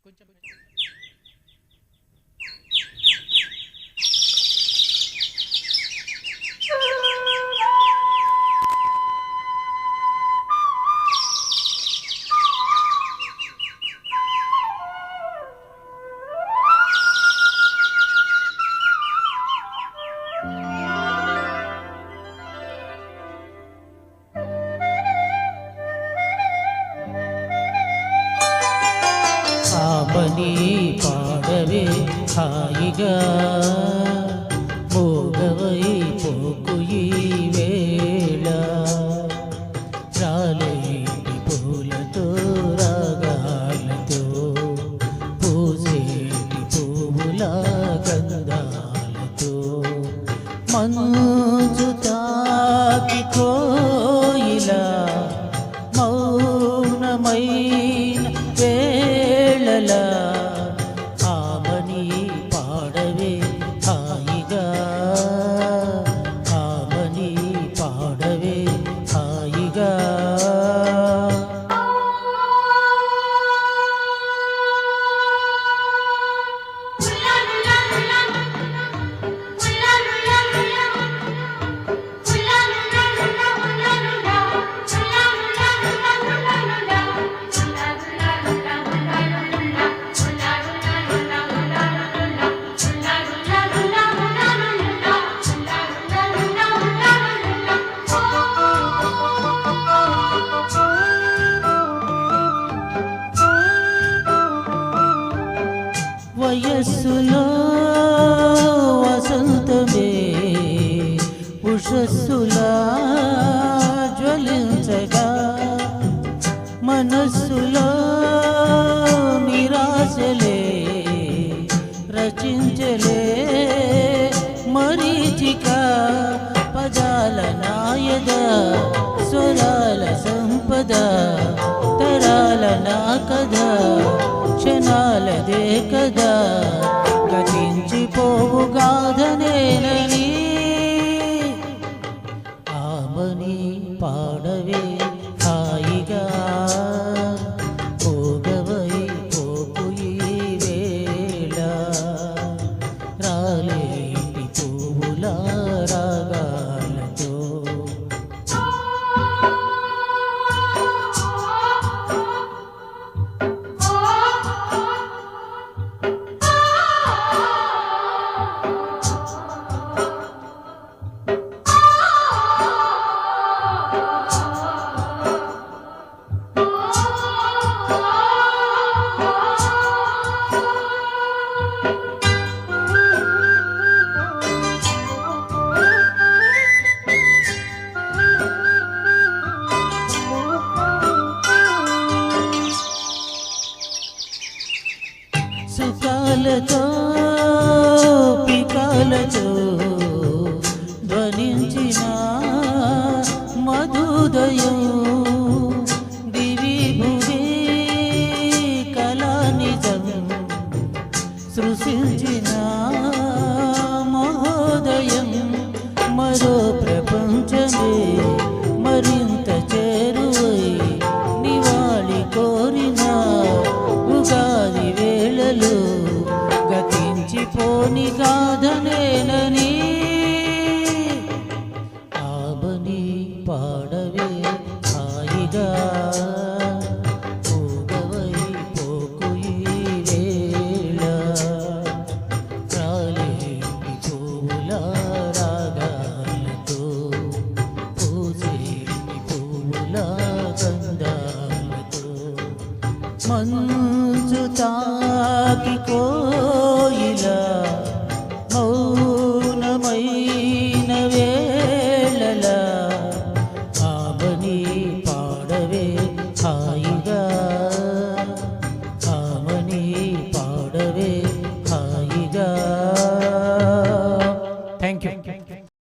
కొంచెం ఆమని పాడవే హాయిగా మోగవై పోకు ఈ వేళ రాలేటి పూలతో రాగాలతో పూసేటి పువ్వుల గంధాలతో మంచు తాకి కోయిలా మౌనమైన వేళలా ఆమని పాడవే హాయిగా ఆమని పాడవే హాయిగా వయస్సులో వసంతమే ఉషస్సులా జ్వలించగా మనస్సులో నిరాశలే రచించలే మరీచిక పదాల నాయద స్వరాల సంపద తరాల నా కథ క్షణాలదే కదా గతించిపోవు గాథనేనని ఆమని పాడవే హాయిగా పోగవై పోకు ఈ వేళ రాలేటి పువ్వుల రాగాలతో సుఖాలతో పికాలతో ధ్వనించిన మధుదయం దివి భువి కళానిజం సృష్టించిన మహోదయం మరో ప్రపంచమే మరింత చేరువై నివాళి కోరిన ఉగాది వేళలో గతించిపోని గాథనేనని ఆమని పాడవే హాయిగా పోగవై పోకు ఈ వేళ రాలేటి పువ్వుల రాగాలతో పూసేటి పువ్వుల గంధాలతో మంచు తాకి కోయిలా మౌనమైన వేళలా ఆమని పాడవే హాయిగా